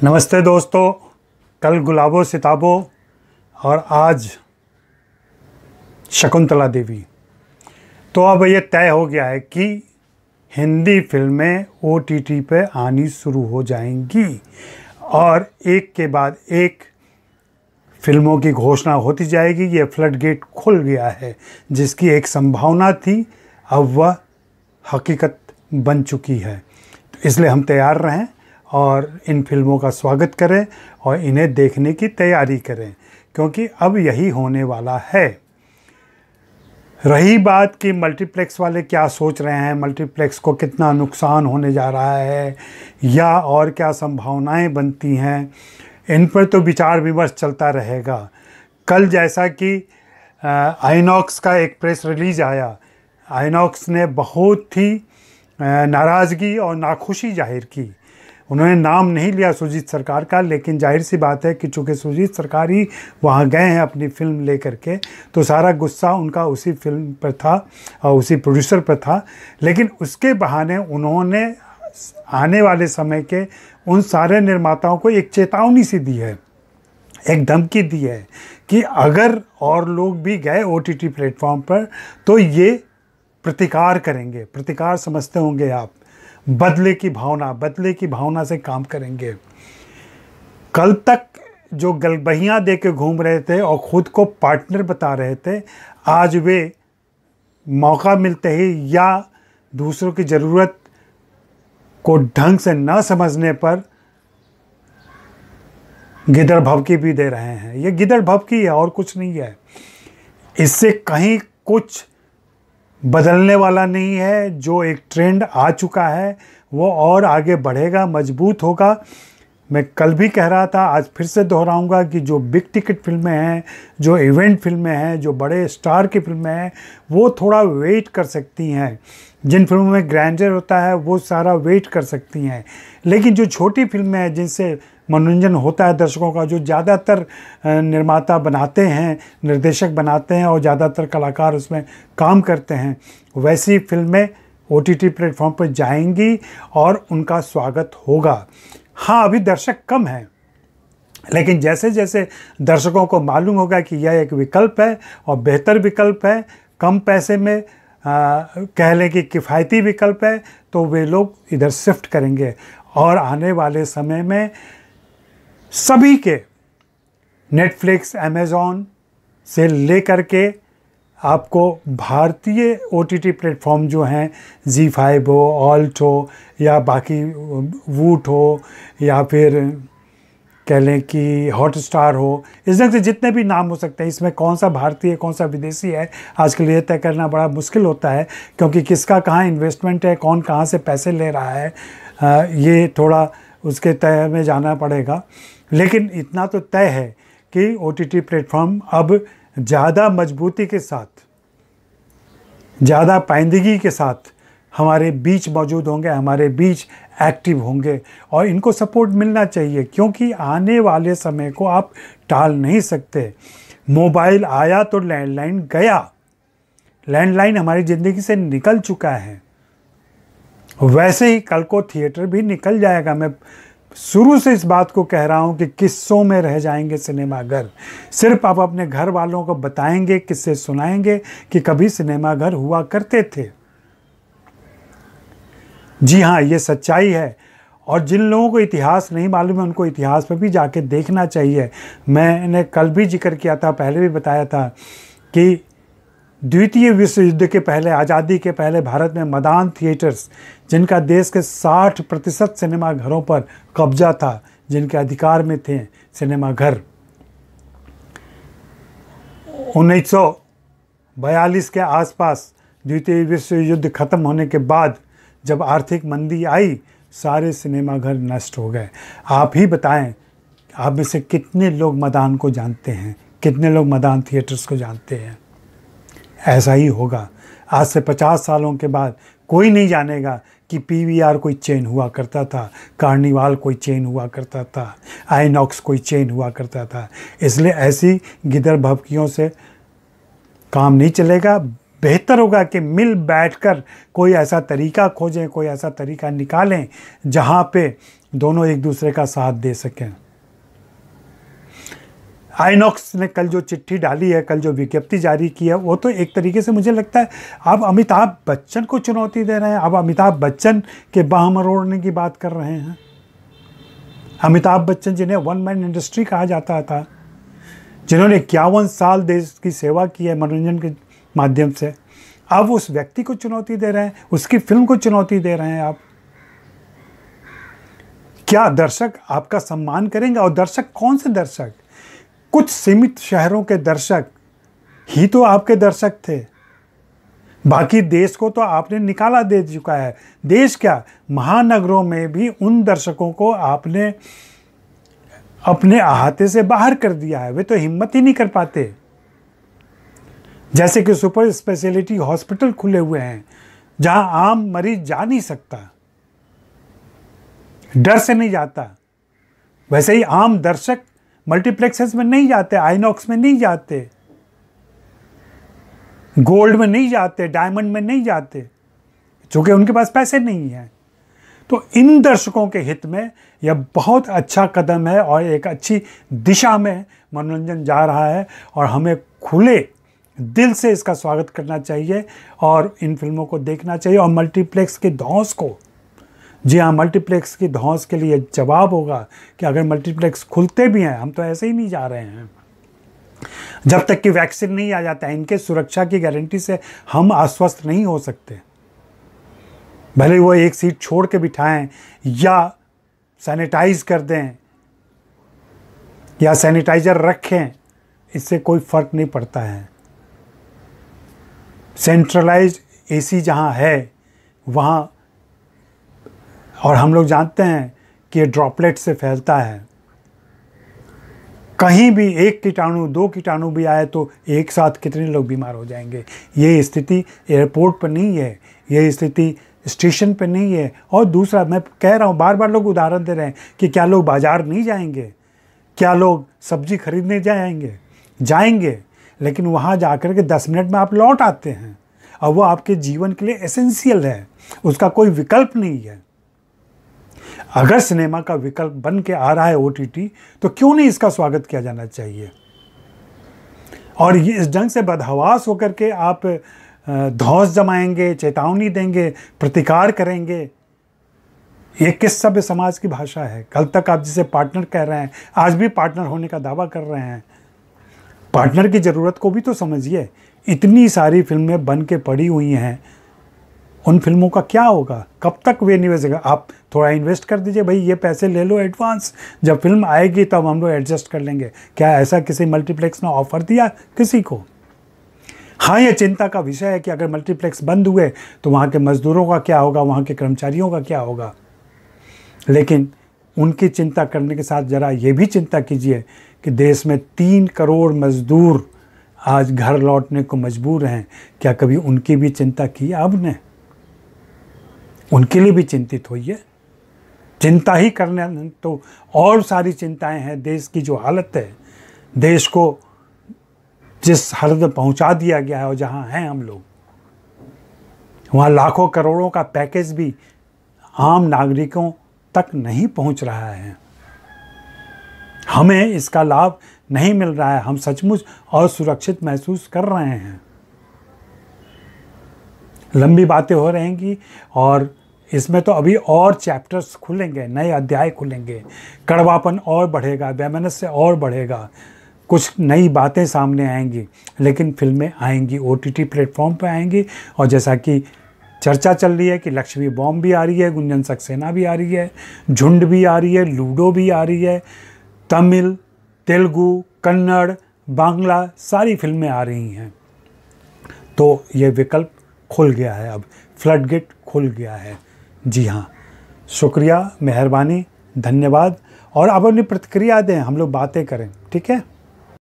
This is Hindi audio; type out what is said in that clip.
नमस्ते दोस्तों। कल गुलाबों सिताबों और आज शकुंतला देवी। तो अब ये तय हो गया है कि हिंदी फिल्में OTT पे आनी शुरू हो जाएंगी और एक के बाद एक फिल्मों की घोषणा होती जाएगी। ये फ्लड गेट खुल गया है, जिसकी एक संभावना थी, अब वह हकीकत बन चुकी है। तो इसलिए हम तैयार रहें और इन फिल्मों का स्वागत करें और इन्हें देखने की तैयारी करें, क्योंकि अब यही होने वाला है। रही बात कि मल्टीप्लेक्स वाले क्या सोच रहे हैं, मल्टीप्लेक्स को कितना नुकसान होने जा रहा है या और क्या संभावनाएं बनती हैं, इन पर तो विचार विमर्श चलता रहेगा। कल जैसा कि आइनॉक्स का एक प्रेस रिलीज आया, आइनॉक्स ने बहुत ही नाराज़गी और नाखुशी जाहिर की। उन्होंने नाम नहीं लिया सुजीत सरकार का, लेकिन जाहिर सी बात है कि चूँकि सुजीत सरकार ही वहाँ गए हैं अपनी फ़िल्म लेकर के, तो सारा गुस्सा उनका उसी फिल्म पर था और उसी प्रोड्यूसर पर था। लेकिन उसके बहाने उन्होंने आने वाले समय के उन सारे निर्माताओं को एक चेतावनी सी दी है, एक धमकी दी है कि अगर और लोग भी गए OTT प्लेटफॉर्म पर तो ये प्रतिकार करेंगे। प्रतिकार समझते होंगे आप, बदले की भावना से काम करेंगे। कल तक जो गलबहियां दे के घूम रहे थे और ख़ुद को पार्टनर बता रहे थे, आज वे मौका मिलते ही या दूसरों की ज़रूरत को ढंग से न समझने पर गिदड़ भभकी भी दे रहे हैं। ये गिदड़ भभकी है और कुछ नहीं है। इससे कहीं कुछ बदलने वाला नहीं है। जो एक ट्रेंड आ चुका है वो और आगे बढ़ेगा, मजबूत होगा। मैं कल भी कह रहा था, आज फिर से दोहराऊंगा कि जो बिग टिकट फिल्में हैं, जो इवेंट फिल्में हैं, जो बड़े स्टार की फिल्में हैं, वो थोड़ा वेट कर सकती हैं। जिन फिल्मों में ग्रैंडर होता है वो सारा वेट कर सकती हैं। लेकिन जो छोटी फिल्में हैं जिनसे मनोरंजन होता है दर्शकों का, जो ज़्यादातर निर्माता बनाते हैं, निर्देशक बनाते हैं और ज़्यादातर कलाकार उसमें काम करते हैं, वैसी फिल्में OTT प्लेटफॉर्म पर जाएंगी और उनका स्वागत होगा। हाँ, अभी दर्शक कम हैं, लेकिन जैसे जैसे दर्शकों को मालूम होगा कि यह एक विकल्प है और बेहतर विकल्प है, कम पैसे में कह लें कि किफ़ायती विकल्प है, तो वे लोग इधर शिफ्ट करेंगे। और आने वाले समय में सभी के नेटफ्लिक्स, अमेज़ॉन से लेकर के आपको भारतीय OTT प्लेटफॉर्म जो हैं, ZEE5 हो, ऑल्ट हो या बाकी वूट हो या फिर कह लें कि हॉटस्टार हो, इस ढंग से जितने भी नाम हो सकते हैं, इसमें कौन सा भारतीय कौन सा विदेशी है आज के लिए तय करना बड़ा मुश्किल होता है, क्योंकि किसका कहाँ इन्वेस्टमेंट है, कौन कहाँ से पैसे ले रहा है, ये थोड़ा उसके तय में जाना पड़ेगा। लेकिन इतना तो तय है कि OTT प्लेटफॉर्म अब ज़्यादा मजबूती के साथ, ज़्यादा पाइंदगी के साथ हमारे बीच मौजूद होंगे, हमारे बीच एक्टिव होंगे और इनको सपोर्ट मिलना चाहिए, क्योंकि आने वाले समय को आप टाल नहीं सकते। मोबाइल आया तो लैंडलाइन गया। लैंडलाइन हमारी ज़िंदगी से निकल चुका है, वैसे ही कल को थिएटर भी निकल जाएगा। मैं शुरू से इस बात को कह रहा हूँ कि किस्सों में रह जाएंगे सिनेमाघर। सिर्फ आप अपने घर वालों को बताएंगे, किस्से सुनाएंगे कि कभी सिनेमाघर हुआ करते थे। जी हाँ, ये सच्चाई है। और जिन लोगों को इतिहास नहीं मालूम है, उनको इतिहास पर भी जाके देखना चाहिए। मैंने कल भी जिक्र किया था, पहले भी बताया था कि द्वितीय विश्व युद्ध के पहले, आज़ादी के पहले भारत में मदान थिएटर्स, जिनका देश के 60% सिनेमा घरों पर कब्जा था, जिनके अधिकार में थे सिनेमाघर, 1942 के आसपास द्वितीय विश्व युद्ध खत्म होने के बाद जब आर्थिक मंदी आई, सारे सिनेमाघर नष्ट हो गए। आप ही बताएं, आप में से कितने लोग मदान को जानते हैं, कितने लोग मदान थिएटर्स को जानते हैं? ऐसा ही होगा। आज से 50 सालों के बाद कोई नहीं जानेगा कि PVR कोई चेन हुआ करता था, कार्निवाल कोई चेन हुआ करता था, आइनॉक्स कोई चेन हुआ करता था। इसलिए ऐसी गिदड़ भभकियों से काम नहीं चलेगा। बेहतर होगा कि मिल बैठकर कोई ऐसा तरीका खोजें, कोई ऐसा तरीका निकालें जहाँ पे दोनों एक दूसरे का साथ दे सकें। आइनॉक्स ने कल जो चिट्ठी डाली है, कल जो विज्ञप्ति जारी की है, वो तो एक तरीके से मुझे लगता है आप अमिताभ बच्चन को चुनौती दे रहे हैं। आप अमिताभ बच्चन के बाह मरोड़ने की बात कर रहे हैं। अमिताभ बच्चन जिन्हें वन मैन इंडस्ट्री कहा जाता था, जिन्होंने 51 साल देश की सेवा की है मनोरंजन के माध्यम से, अब उस व्यक्ति को चुनौती दे रहे हैं, उसकी फिल्म को चुनौती दे रहे हैं आप। क्या दर्शक आपका सम्मान करेंगे? और दर्शक कौन से दर्शक? कुछ सीमित शहरों के दर्शक ही तो आपके दर्शक थे। बाकी देश को तो आपने निकाला दे चुका है। देश क्या, महानगरों में भी उन दर्शकों को आपने अपने अहाते से बाहर कर दिया है। वे तो हिम्मत ही नहीं कर पाते। जैसे कि सुपर स्पेशलिटी हॉस्पिटल खुले हुए हैं जहां आम मरीज जा नहीं सकता, डर से नहीं जाता, वैसे ही आम दर्शक मल्टीप्लेक्सेस में नहीं जाते, आइनॉक्स में नहीं जाते, गोल्ड में नहीं जाते, डायमंड में नहीं जाते, क्योंकि उनके पास पैसे नहीं हैं। तो इन दर्शकों के हित में यह बहुत अच्छा कदम है और एक अच्छी दिशा में मनोरंजन जा रहा है और हमें खुले दिल से इसका स्वागत करना चाहिए और इन फिल्मों को देखना चाहिए। और मल्टीप्लेक्स के धौंस को, जी हाँ, मल्टीप्लेक्स की धौंस के लिए जवाब होगा कि अगर मल्टीप्लेक्स खुलते भी हैं, हम तो ऐसे ही नहीं जा रहे हैं जब तक कि वैक्सीन नहीं आ जाता है। इनके सुरक्षा की गारंटी से हम आश्वस्त नहीं हो सकते। भले वो एक सीट छोड़ के बिठाएं या सैनिटाइज कर दें या सैनिटाइजर रखें, इससे कोई फर्क नहीं पड़ता है। सेंट्रलाइज्ड एसी जहां है वहां, और हम लोग जानते हैं कि ये ड्रॉपलेट से फैलता है। कहीं भी एक कीटाणु, 2 कीटाणु भी आए तो एक साथ कितने लोग बीमार हो जाएंगे। ये स्थिति एयरपोर्ट पर नहीं है, ये स्थिति स्टेशन पे नहीं है। और दूसरा, मैं कह रहा हूँ, बार बार लोग उदाहरण दे रहे हैं कि क्या लोग बाजार नहीं जाएंगे, क्या लोग सब्जी खरीदने जाएंगे, लेकिन वहाँ जाकर के 10 मिनट में आप लौट आते हैं और वो आपके जीवन के लिए एसेंशियल है, उसका कोई विकल्प नहीं है। अगर सिनेमा का विकल्प बन के आ रहा है OTT, तो क्यों नहीं इसका स्वागत किया जाना चाहिए। और ये इस ढंग से बदहवास होकर के आप धौंस जमाएंगे, चेतावनी देंगे, प्रतिकार करेंगे, ये किस सभ्य समाज की भाषा है। कल तक आप जिसे पार्टनर कह रहे हैं, आज भी पार्टनर होने का दावा कर रहे हैं। पार्टनर की ज़रूरत को भी तो समझिए। इतनी सारी फिल्में बन के पड़ी हुई हैं, उन फिल्मों का क्या होगा? कब तक वे निवेश? आप थोड़ा इन्वेस्ट कर दीजिए भाई, ये पैसे ले लो एडवांस, जब फिल्म आएगी तब हम लोग एडजस्ट कर लेंगे। क्या ऐसा किसी मल्टीप्लेक्स ने ऑफर दिया किसी को? हाँ, ये चिंता का विषय है कि अगर मल्टीप्लेक्स बंद हुए तो वहाँ के मजदूरों का क्या होगा, वहाँ के कर्मचारियों का क्या होगा। लेकिन उनकी चिंता करने के साथ ज़रा ये भी चिंता कीजिए कि देश में 3 करोड़ मजदूर आज घर लौटने को मजबूर हैं। क्या कभी उनकी भी चिंता की आपने? उनके लिए भी चिंतित होइए। चिंता ही करने तो और सारी चिंताएं हैं। देश की जो हालत है, देश को जिस हालत में पहुंचा दिया गया है और जहां हैं हम लोग, वहां लाखों करोड़ों का पैकेज भी आम नागरिकों तक नहीं पहुंच रहा है। हमें इसका लाभ नहीं मिल रहा है। हम सचमुच असुरक्षित महसूस कर रहे हैं। लंबी बातें हो रहेंगी और इसमें तो अभी और चैप्टर्स खुलेंगे, नए अध्याय खुलेंगे, कड़वापन और बढ़ेगा, वैमनस्य और बढ़ेगा, कुछ नई बातें सामने आएंगी। लेकिन फिल्में आएंगी, OTT प्लेटफॉर्म पे आएंगी। और जैसा कि चर्चा चल रही है कि लक्ष्मी बॉम्ब भी आ रही है, गुंजन सक्सेना भी आ रही है, झुंड भी आ रही है, लूडो भी आ रही है, तमिल, तेलुगु, कन्नड़, बांग्ला सारी फिल्में आ रही हैं। तो ये विकल्प खुल गया है, अब फ्लडगेट खुल गया है। जी हाँ, शुक्रिया, मेहरबानी, धन्यवाद। और आप अपनी प्रतिक्रिया दें, हम लोग बातें करें, ठीक है।